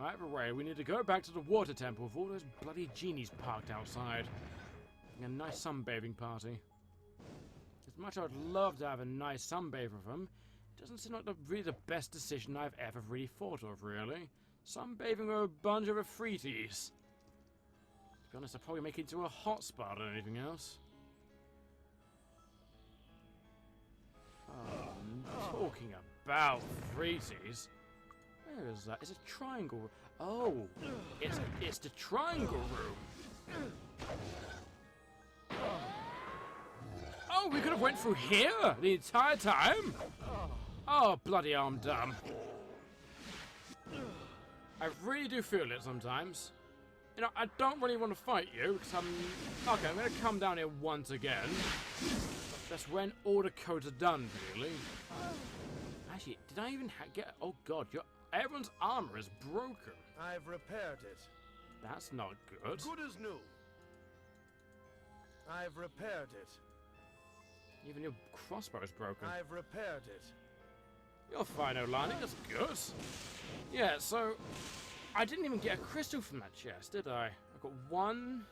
Either way, we need to go back to the water temple with all those bloody genies parked outside. A nice sunbathing party. As much as I would love to have a nice sunbathe with them, it doesn't seem like really the best decision I've ever really thought of, really. Sunbathing with a bunch of freeties. To be honest, I'd probably make it into a hotspot or anything else. Oh, talking about freeties. Where is that? It's a triangle. Oh, it's the triangle room. Oh, we could have went through here the entire time. Oh, bloody I'm dumb. I really do feel it sometimes. You know, I don't really want to fight you because okay, I'm going to come down here once again. That's when all the codes are done, really. Actually, did I even get? Oh God, everyone's armor is broken. I've repaired it. That's not good. Good as new. I've repaired it. Even your crossbow is broken. I've repaired it. You're fine, Olani. That's good. Yeah, so I didn't even get a crystal from that chest, did I? I got 1,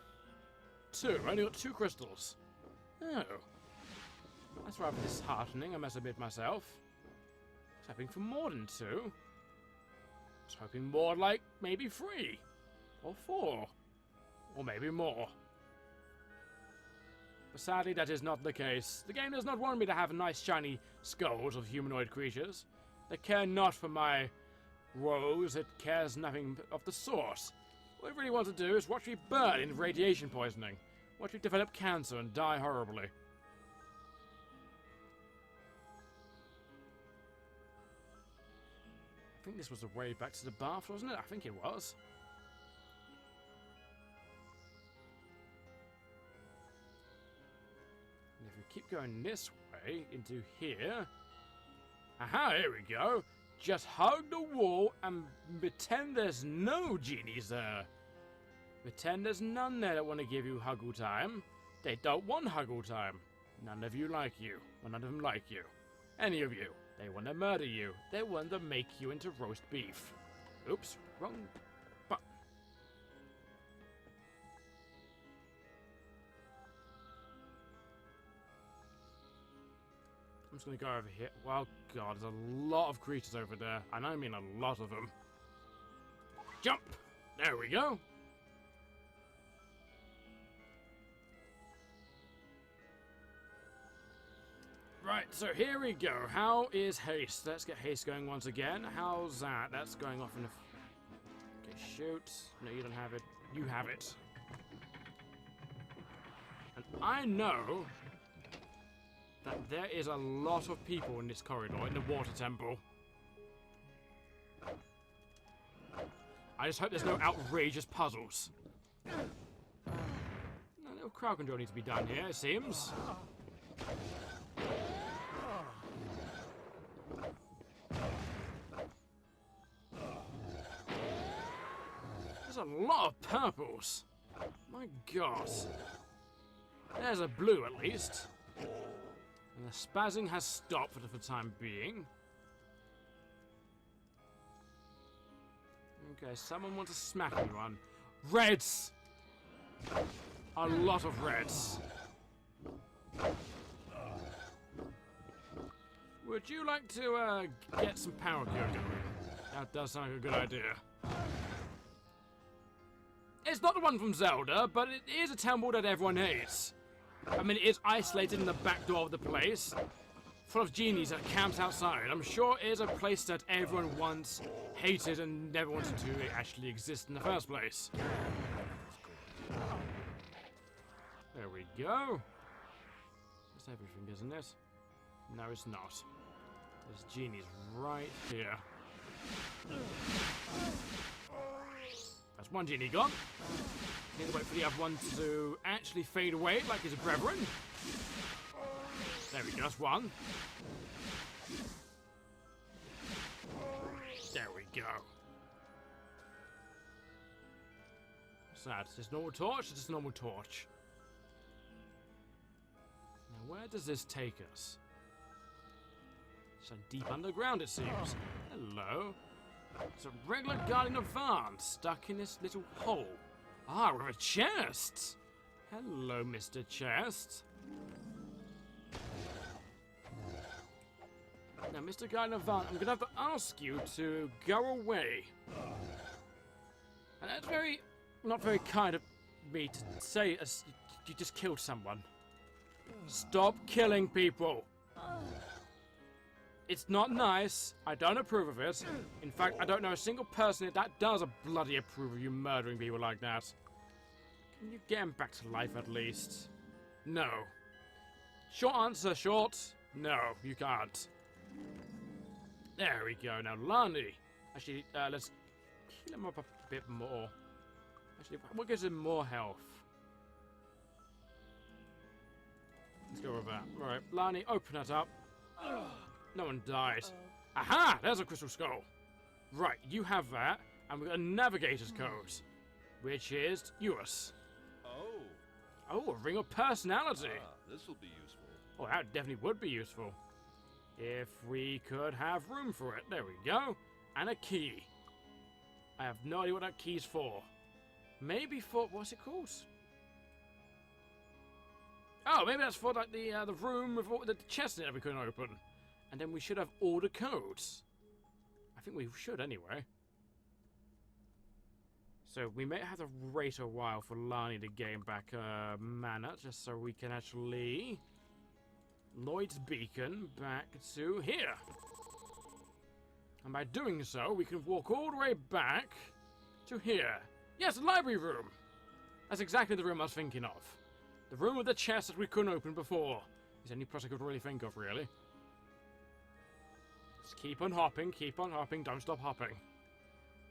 2. I only got 2 crystals. Oh. That's rather disheartening, I must admit myself. I was hoping for more than 2. I was hoping more like maybe 3. Or 4. Or maybe more. But sadly, that is not the case. The game does not want me to have nice shiny skulls of humanoid creatures. They care not for my woes, it cares nothing of the source. What it really wants to do is watch me burn in radiation poisoning. Watch me develop cancer and die horribly. I think this was the way back to the bath, wasn't it? I think it was. And if we keep going this way, into here... Aha, here we go! Just hug the wall and pretend there's no genies there. Pretend there's none there that want to give you huggle time. They don't want huggle time. None of you like you. Well, none of them like you. Any of you. They want to murder you. They want to make you into roast beef. Oops, wrong button. I'm just going to go over here. Well, God, there's a lot of creatures over there. And I mean a lot of them. Jump! There we go. Right, so here we go. How is haste? Let's get haste going once again. How's that? That's going off in a... Okay, shoot. No, you don't have it. You have it. And I know that there is a lot of people in this corridor, in the water temple. I just hope there's no outrageous puzzles. No little crowd control needs to be done here, it seems. There's a lot of purples. My God. There's a blue, at least. And the spazzing has stopped for the time being. Okay, someone wants to smack me one. Reds! A lot of reds. Would you like to get some power gear going? That does sound like a good idea. It's not the one from Zelda, but it is a temple that everyone hates. I mean, it is isolated in the back door of the place, full of genies that camps outside. I'm sure it is a place that everyone once hated and never wanted to actually exist in the first place. There we go. That's everything, isn't it? No, it's not. There's genies right here. That's one genie gone. Need to wait for the other one to actually fade away like his brethren. There we go, that's one. There we go. What's that? Is this normal torch? It's just a normal torch. Now, where does this take us? So deep underground, it seems. Hello. It's a regular Guardian of Varn stuck in this little hole. Ah, we have a chest! Hello, Mr. Chest. Now, Mr. Guardian of Varn, I'm going to have to ask you to go away. And that's not very kind of me to say as you just killed someone. Stop killing people. It's not nice. I don't approve of it. In fact, I don't know a single person that does a bloody approve of you murdering people like that. Can you get him back to life at least? No. Short answer, short. No, you can't. There we go. Now, Lani. Actually, let's heal him up a bit more. Actually, what gives him more health? Let's go with that. Alright, Lani, open it up. No one died. Aha! There's a crystal skull. Right, you have that, and we've got a navigator's code, which is yours. Oh, a ring of personality. This will be useful. Oh, that definitely would be useful. If we could have room for it. There we go. And a key. I have no idea what that key's for. Maybe for, what's it called? Oh, maybe that's for like the room with all the chest in it we couldn't open. And then we should have all the codes. I think we should anyway. So we may have to wait a while for Lani to gain back mana, just so we can actually Lloyd's Beacon back to here. And by doing so, we can walk all the way back to here. Yes, the library room. That's exactly the room I was thinking of. The room with the chest that we couldn't open before. Is the only place I could really think of, really. Just keep on hopping, don't stop hopping.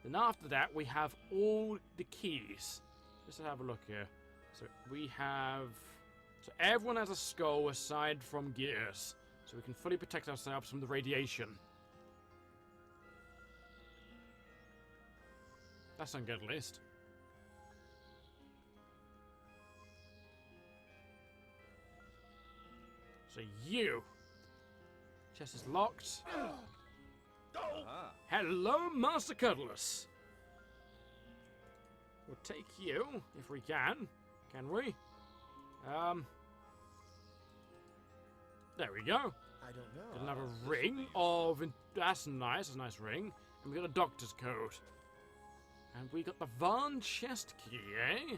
Then after that, we have all the keys. Let's have a look here. So we have... So everyone has a skull aside from Gears. So we can fully protect ourselves from the radiation. That sounds good, at least. So you. Chest is locked. Hello, Master Cuddless. We'll take you, if we can. Can we? There we go. I don't know. Got another ring of... That's nice, a nice ring. And we got a doctor's coat. And we got the Varn chest key, eh?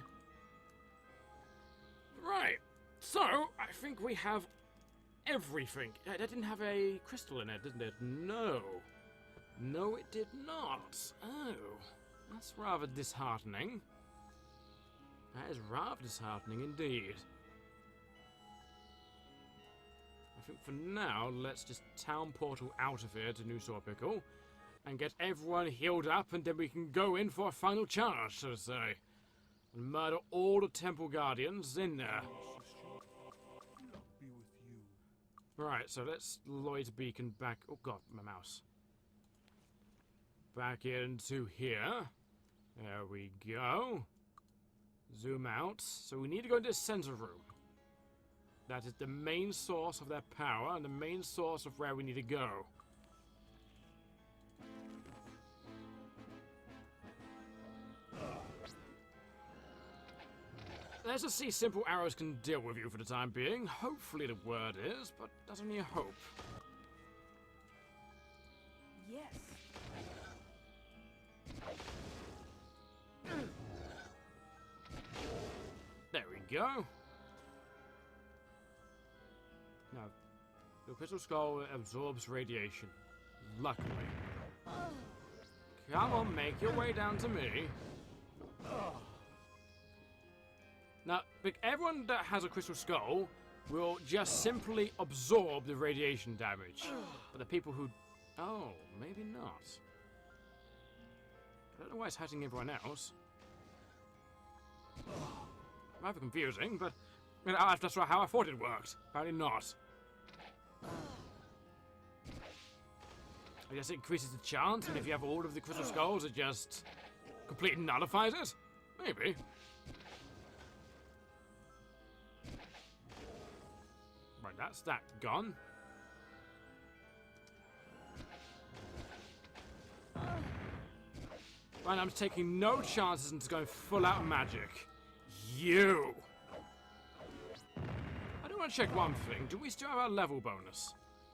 Right. So, I think we have everything. That didn't have a crystal in it, didn't it? No. No, it did not. Oh. That's rather disheartening. That is rather disheartening indeed. I think for now, let's just town portal out of here to New Sorpickle and get everyone healed up, and then we can go in for a final charge, so to say. And murder all the Temple Guardians in there. Right, so let's Lloyd's Beacon back... Oh god, my mouse. Back into here. There we go. Zoom out. So we need to go into the center room. That is the main source of their power and the main source of where we need to go. Let's just see simple arrows can deal with you for the time being. Hopefully the word is, but that's only a hope. Yes. There we go. Now, the crystal skull absorbs radiation. Luckily. Come on, make your way down to me. Now, everyone that has a crystal skull will just simply absorb the radiation damage. But the people who... Oh, maybe not. I don't know why it's hurting everyone else. Rather confusing, but that's how I thought it worked. Apparently not. I guess it increases the chance, and if you have all of the crystal skulls, it just completely nullifies it? Maybe. Right, that's that gone. And I'm taking no chances into going full out magic. You! I do want to check one thing. Do we still have our level bonus?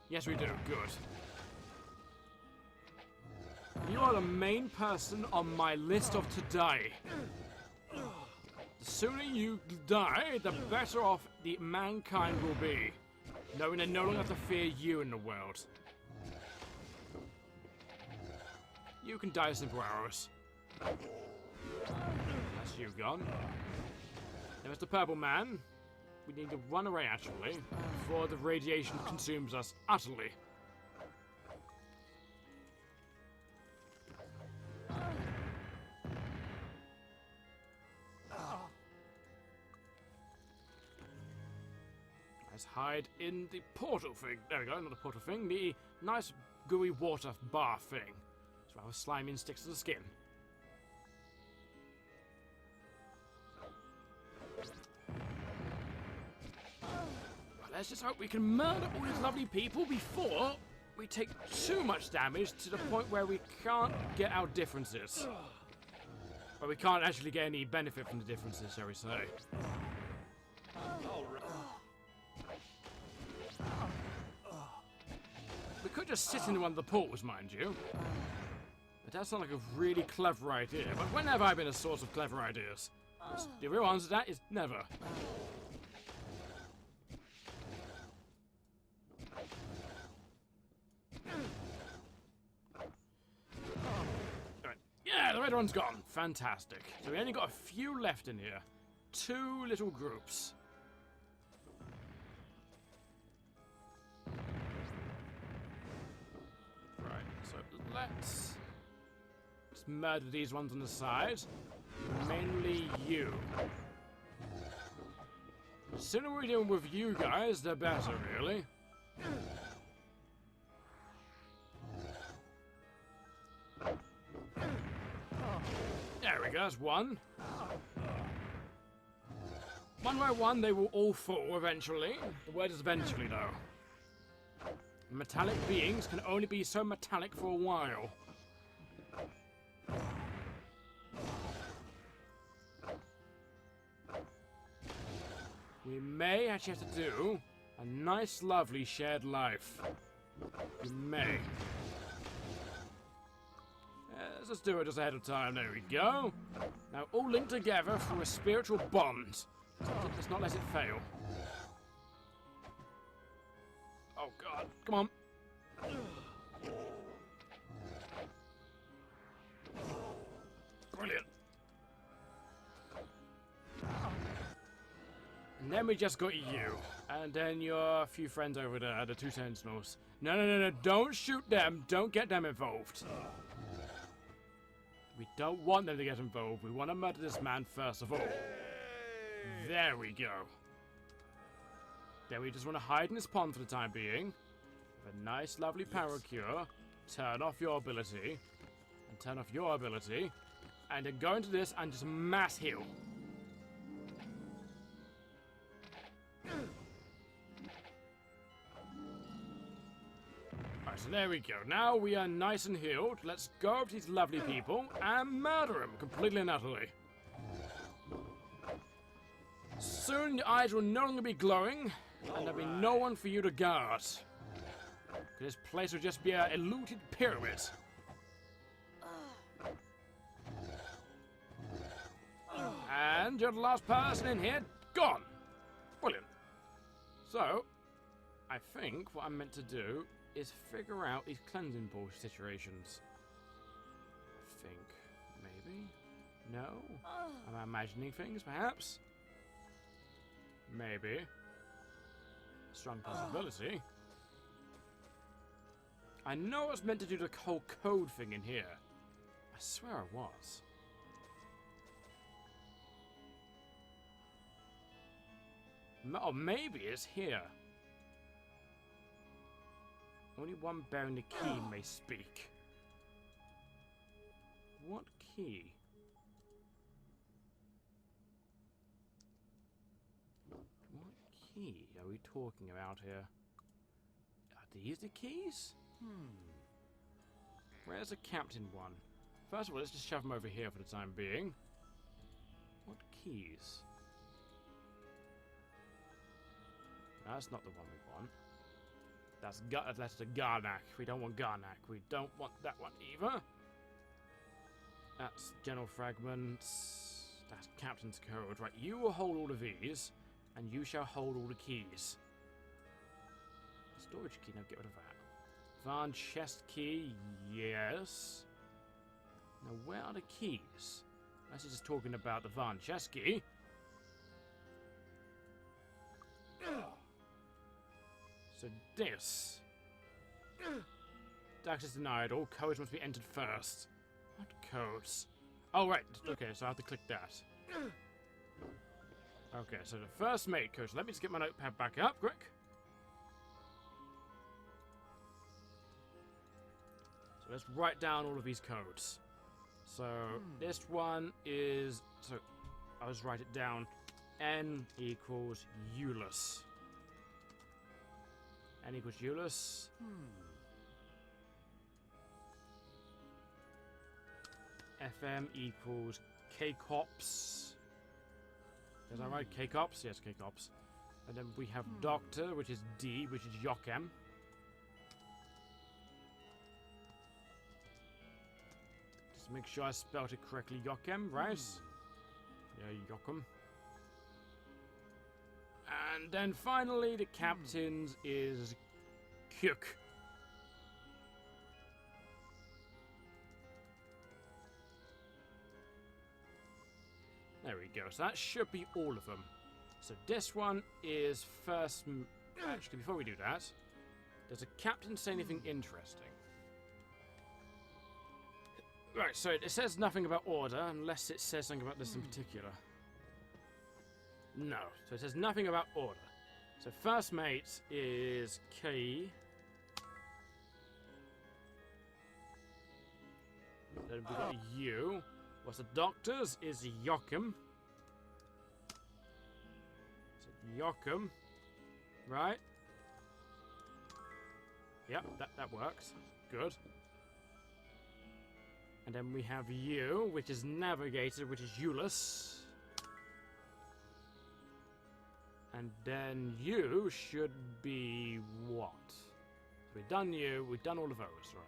Yes, we do. Good. You are the main person on my list of to die. The sooner you die, the better off the mankind will be. Knowing they no longer have to fear you in the world. You can die simple arrows. That's you gone. Now, Mr. Purple Man, we need to run away, actually, before the radiation consumes us utterly. Let's hide in the portal thing. There we go, not the portal thing. The nice gooey water bar thing. So our slime sticks to the skin. Let's just hope we can murder all these lovely people before we take too much damage to the point where we can't get our differences. But we can't actually get any benefit from the differences, shall we say. We could just sit in one of the pools, mind you. But that sounds like a really clever idea. But when have I been a source of clever ideas? The real answer to that is never. Yeah, the red one's gone. Fantastic. So we only got a few left in here. 2 little groups. Right, so let's murder these ones on the side. Mainly you. The sooner we deal with you guys, the better, really. There we go, that's one. One by one, they will all fall eventually. The word is eventually, though. Metallic beings can only be so metallic for a while. We may actually have to do a nice, lovely shared life. We may. Let's just do it just ahead of time. There we go. Now, all linked together through a spiritual bond. Let's not let it fail. Oh, God. Come on. Brilliant. And then we just got you. And then your few friends over there, the 2 sentinels. No, no, no, no. Don't shoot them. Don't get them involved. We don't want them to get involved. We want to murder this man first of all. There we go. Then we just want to hide in this pond for the time being. Have a nice, lovely power cure. Turn off your ability. And turn off your ability. And then go into this and just mass heal. Alright, so there we go. Now we are nice and healed. Let's go up to these lovely people and murder them completely and utterly. Soon your eyes will no longer be glowing, and there'll be no one for you to guard. This place will just be a looted pyramid. And you're the last person in here gone. Brilliant. So, I think what I'm meant to do is figure out these cleansing pool situations. I think. Maybe? No? Am I imagining things, perhaps? Maybe. Strong possibility. I know I was meant to do the whole code thing in here. I swear I was. Oh, maybe it's here. Only one bearing the key may speak. What key? What key are we talking about here? Are these the keys? Where's the captain one? First of all, let's just shove them over here for the time being. What keys? No, that's not the one we want. That's the Garnack. We don't want Garnack. We don't want that one either. That's general fragments. That's captain's code. Right, you will hold all of these, and you shall hold all the keys. Storage key, now get rid of that. Van chest key, yes. Now, where are the keys? This is just talking about the Van chest key. So this. Access denied. All codes must be entered first. What codes? Oh, right. Okay, so I have to click that. Okay, so the first mate code. So let me just get my notepad back up, quick. So let's write down all of these codes. So this one is... So I'll just write it down. N equals Euless. N equals Euless. FM equals K-Cops. Is that right? K-Cops? Yes, K-Cops. And then we have Doctor, which is D, which is Yokem. Just make sure I spelled it correctly. Yokem, right? Yeah, Yokem. And then finally, the captain's is Kyuk. There we go. So that should be all of them. So this one is first... Actually, before we do that, does the captain say anything interesting? Right, so it says nothing about order, unless it says something about this in particular. No, so it says nothing about order. So first mate is K. Then we got U. What's the doctor's is Yokem. So Yokem. Right. Yep, that works. Good. And then we have U, which is Navigator, which is Euless. And then you should be what? So we've done you, we've done all of those, right?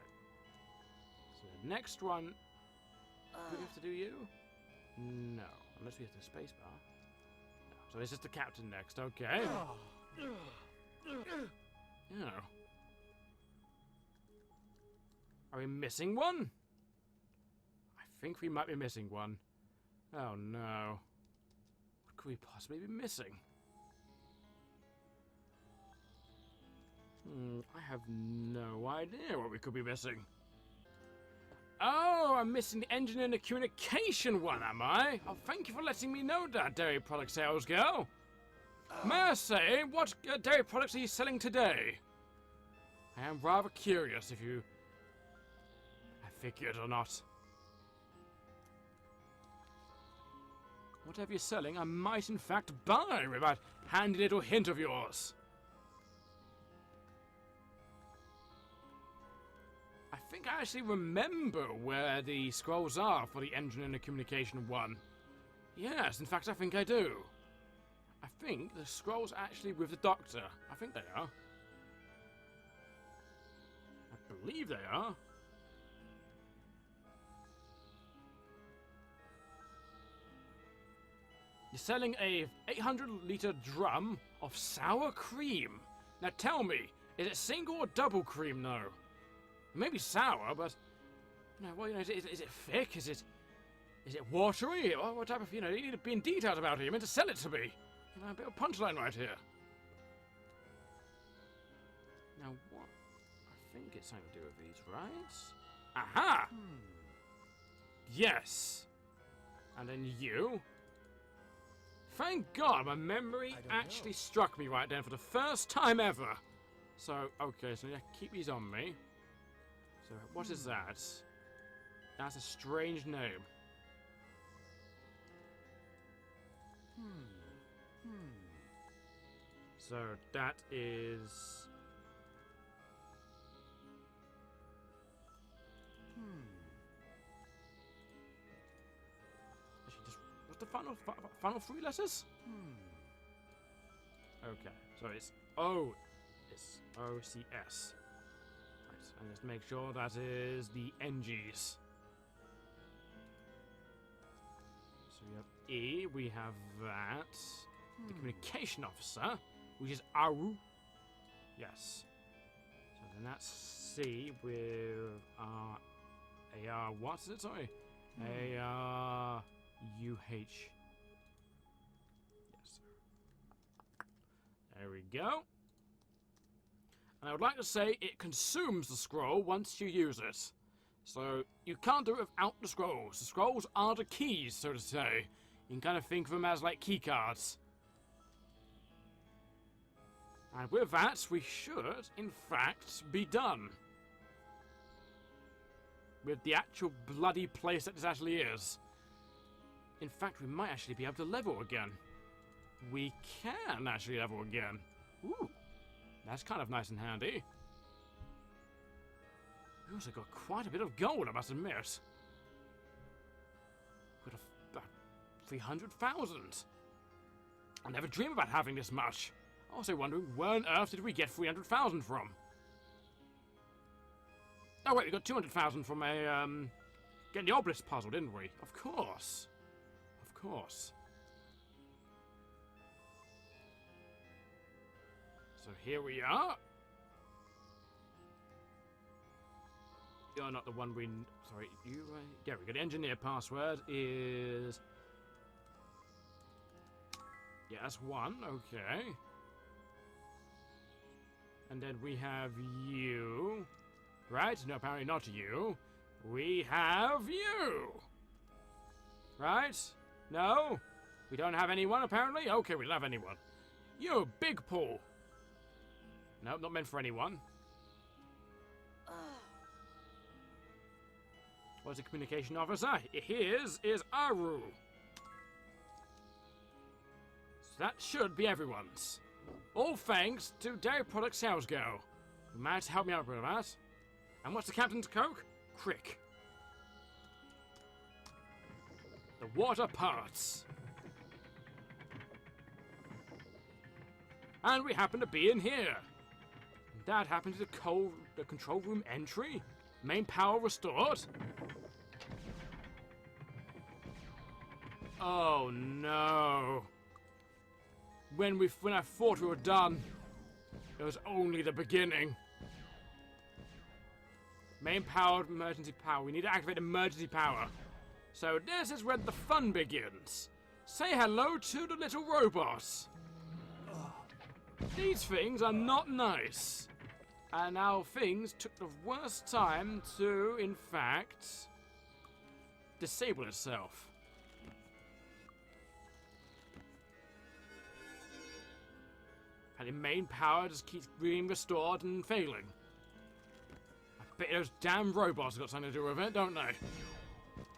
So the next one, do we have to do you? No, unless we have the spacebar. No. So it's just the captain next, okay. Yeah. Are we missing one? I think we might be missing one. Oh no. What could we possibly be missing? I have no idea what we could be missing. Oh, I'm missing the engine and the communication one, am I? Oh, thank you for letting me know that, dairy product sales girl. May I say, what dairy products are you selling today? I am rather curious if you... I figured or not. Whatever you're selling, I might in fact buy with that handy little hint of yours. I think I actually remember where the scrolls are for the engine and the communication one. Yes, in fact, I think I do. I think the scrolls are actually with the doctor. I think they are. I believe they are. You're selling a 800-litre drum of sour cream. Now tell me, is it single or double cream? No. Maybe sour, but no. Well, you know, is it thick? Is it watery? Or what type of? You know, you need to be in detail about it. You meant to sell it to me. You know, a bit of punchline right here. Now what? I think it's something to do with these, right? Aha! Yes. And then you. Thank God, my memory actually struck me right then for the first time ever. So okay, so yeah, keep these on me. So, what is that? That's a strange name. So, that is... the final three letters? Okay, so it's O. It's OCS. Right, and let's make sure that is the NGs. So we have E, we have that. The communication officer, which is Aru. Yes. So then that's C with AR. What is it? Sorry. ARUH. Yes, sir. There we go. And I would like to say it consumes the scroll once you use it. So you can't do it without the scrolls. The scrolls are the keys, so to say. You can kind of think of them as like key cards. And with that, we should, in fact, be done. With the actual bloody place that this actually is. In fact, we might actually be able to level again. We can actually level again. Ooh, that's kind of nice and handy. We also got quite a bit of gold, I must admit. We've got about 300,000. I never dreamed about having this much. Also wondering, where on earth did we get 300,000 from? Oh wait, we got 200,000 from a, getting the obelisk puzzle, didn't we? Of course. Of course. So here we are. You're not the one we... Sorry, you... yeah, we got the engineer password is... Yeah, that's one, okay. And then we have you. Right? No, apparently not you. We have you. Right? No? We don't have anyone, apparently? Okay, we don't have anyone. You, Big Paul. Nope, not meant for anyone. What's the communication officer? His is Aru. So that should be everyone's. All thanks to Dairy Product Sales Girl. You might help me out with that. And what's the captain's coke? Crick. The water parts. And we happen to be in here. And that happens to the control room entry. Main power restored. Oh no. When I thought we were done, it was only the beginning. Main powered emergency power. We need to activate emergency power. So this is where the fun begins. Say hello to the little robots. These things are not nice. And our things took the worst time to, in fact, disable itself. And the main power just keeps being restored and failing. I bet those damn robots have got something to do with it, don't they?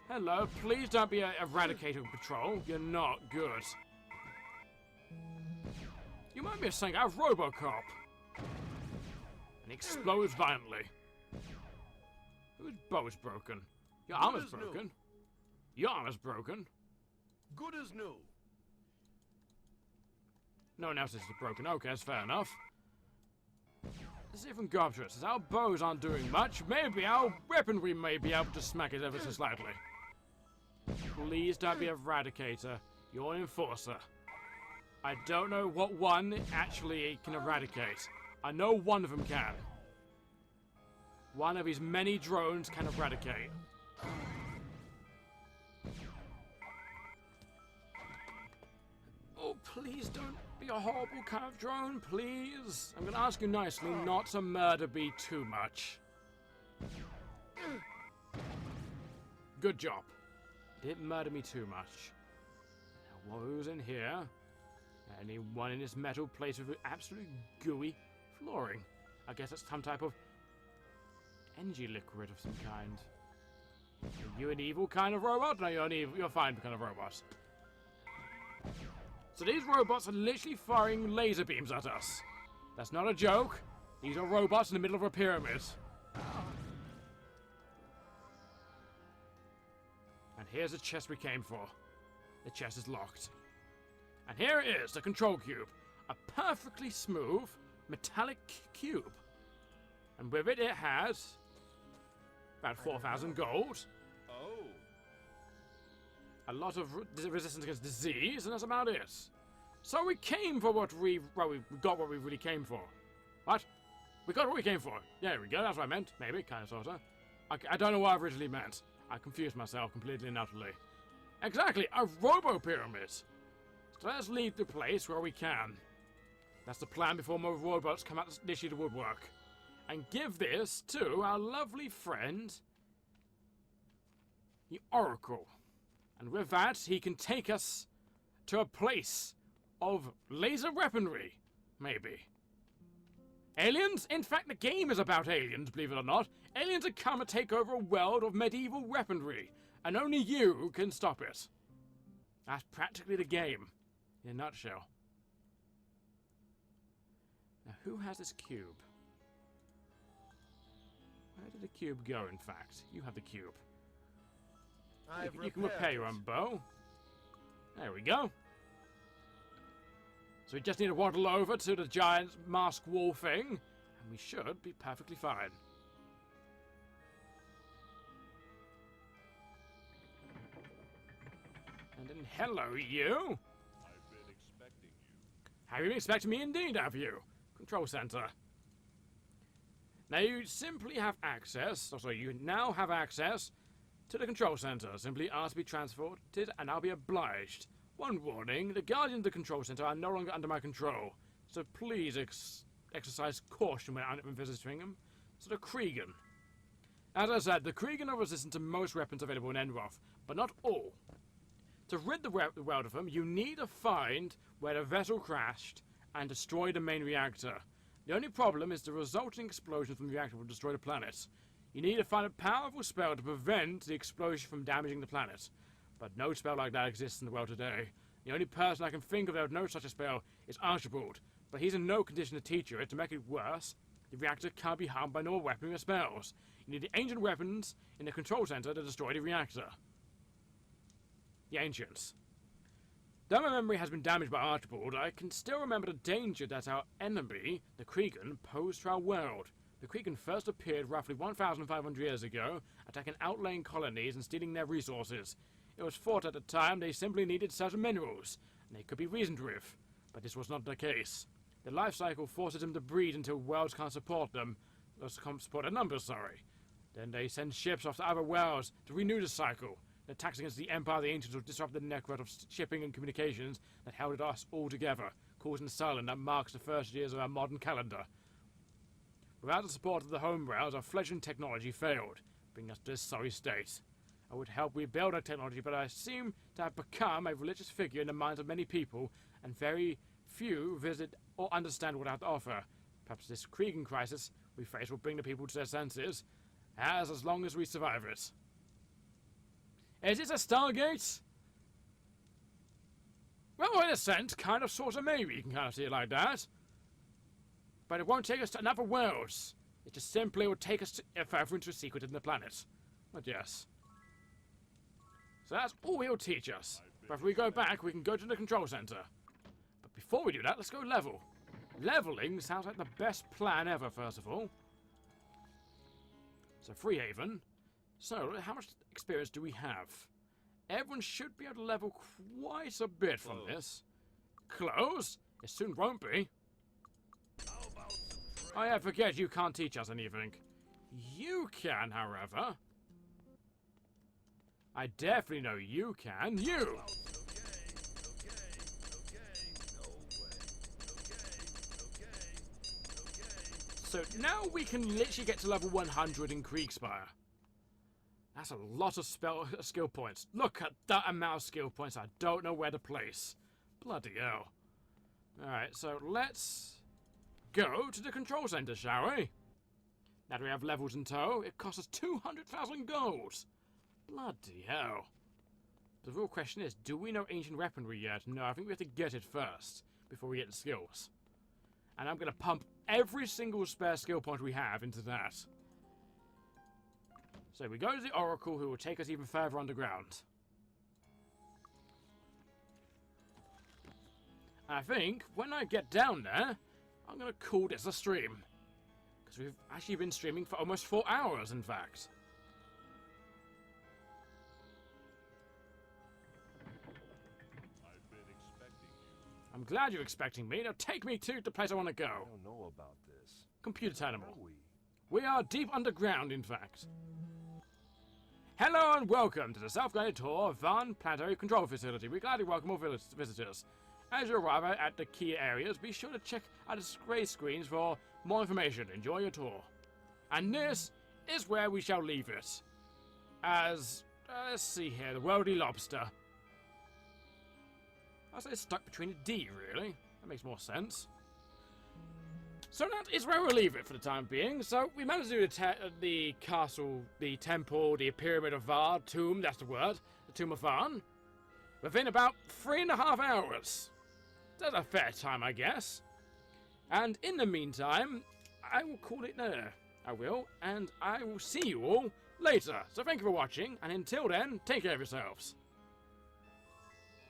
Hello, please don't be eradicating patrol. You're not good. You might be something out of RoboCop. And explodes violently. Whose bow is broken? Your arm is broken. Your arm is broken. Good as new. No one else's is broken. Okay, that's fair enough. Let's see if we can go up to it. Since our bows aren't doing much, maybe our weaponry may be able to smack it ever so slightly. Please don't be Eradicator. You're an enforcer. I don't know what one actually can eradicate. I know one of them can. One of his many drones can eradicate. Oh, please don't be a horrible kind of drone, please. I'm gonna ask you nicely not to murder me too much. Good job. Didn't murder me too much. Now, who's in here? Anyone in this metal place with absolutely gooey flooring? I guess that's some type of energy liquid of some kind. Are you an evil kind of robot? No, you're fine kind of robot. So these robots are literally firing laser beams at us. That's not a joke. These are robots in the middle of a pyramid. And here's the chest we came for. The chest is locked. And here it is, the control cube. A perfectly smooth, metallic cube. And with it, it has about 4,000 gold. Oh. A lot of resistance against disease, and that's about it. So we came for what we got what we really came for. What? We got what we came for. Yeah, there we go, that's what I meant. Maybe, kind of, sort of. I don't know what I originally meant. I confused myself completely and utterly. Exactly, a robo-pyramid. So let's leave the place where we can. That's the plan before more robots come out initially to woodwork. And give this to our lovely friend, the Oracle. And with that, he can take us to a place of laser weaponry, maybe. Aliens? In fact, the game is about aliens, believe it or not. Aliens have come and take over a world of medieval weaponry, and only you can stop it. That's practically the game, in a nutshell. Now, who has this cube? Where did the cube go, in fact? You have the cube. You can repair your own bow. There we go. So we just need to waddle over to the giant mask wall thing, and we should be perfectly fine. And then hello, you. I've been expecting you. Have you been expecting me indeed, have you? Control center. Now you simply have access, you now have access to the control center. Simply ask to be transported and I'll be obliged. One warning, the guardians of the control center are no longer under my control, so please exercise caution when I'm visiting them. So the Kriegen. As I said, the Kriegen are resistant to most weapons available in Enroth, but not all. To rid the world of them, you need to find where the vessel crashed and destroy the main reactor. The only problem is the resulting explosion from the reactor will destroy the planet. You need to find a powerful spell to prevent the explosion from damaging the planet. But no spell like that exists in the world today. The only person I can think of that would know such a spell is Archibald, but he's in no condition to teach you it. To make it worse, the reactor can't be harmed by normal weaponry or spells. You need the ancient weapons in the control center to destroy the reactor. The ancients. Though my memory has been damaged by Archibald, I can still remember the danger that our enemy, the Kriegen, posed to our world. The Kriegen first appeared roughly 1,500 years ago, attacking outlying colonies and stealing their resources. It was thought at the time they simply needed certain minerals, and they could be reasoned with, but this was not the case. The life cycle forces them to breed until worlds can't support them, can't support their numbers, sorry. Then they send ships off to other worlds to renew the cycle. The attacks against the Empire of the Ancients will disrupt the network of shipping and communications that held us all together, causing the silence that marks the first years of our modern calendar. Without the support of the home worlds, our fledgling technology failed, bringing us to this sorry state. I would help rebuild our technology, but I seem to have become a religious figure in the minds of many people, and very few visit or understand what I have to offer. Perhaps this Kriegen crisis we face will bring the people to their senses, as long as we survive it. Is it a Stargate? Well, in a sense, kind of, sort of, maybe you can kind of see it like that. But it won't take us to another world. It just simply will take us further into a secret in the planet. But yes. So that's all he'll teach us. But if we go back, we can go to the control center. But before we do that, let's go level. Leveling sounds like the best plan ever, first of all. So, Freehaven. So, how much experience do we have? Everyone should be able to level quite a bit from this. Close? It soon won't be. Oh yeah, forget, you can't teach us anything. You can, however. I definitely know you can. You! So now we can literally get to level 100 in Kriegspire. That's a lot of skill points. Look at that amount of skill points I don't know where to place. Bloody hell. Alright, so let's go to the control center, shall we? Now that we have levels in tow, it costs us 200,000 gold. Bloody hell. The real question is, do we know ancient weaponry yet? No, I think we have to get it first, before we get the skills. And I'm going to pump every single spare skill point we have into that. So we go to the Oracle, who will take us even further underground. I think when I get down there, I'm going to call this a stream. Because we've actually been streaming for almost 4 hours, in fact. I've been expecting you. I'm glad you're expecting me. Now take me to the place I want to I go. don't know about this. Computer Where animal. are we? We are deep underground, in fact. Hello and welcome to the self-guided tour of Van Planetary Control Facility. We gladly welcome all visitors. As you arrive at the key areas, be sure to check out the display screens for more information. Enjoy your tour. And this is where we shall leave it. As, let's see here, the worldly lobster. I'll say it's stuck between a D, really. That makes more sense. So that is where we'll leave it for the time being. So we managed to do the castle, the temple, the pyramid of Var, tomb, that's the word, the tomb of Van, within about 3.5 hours. That's a fair time, I guess. And in the meantime, I will call it there. I will, and I will see you all later. So thank you for watching, and until then, take care of yourselves.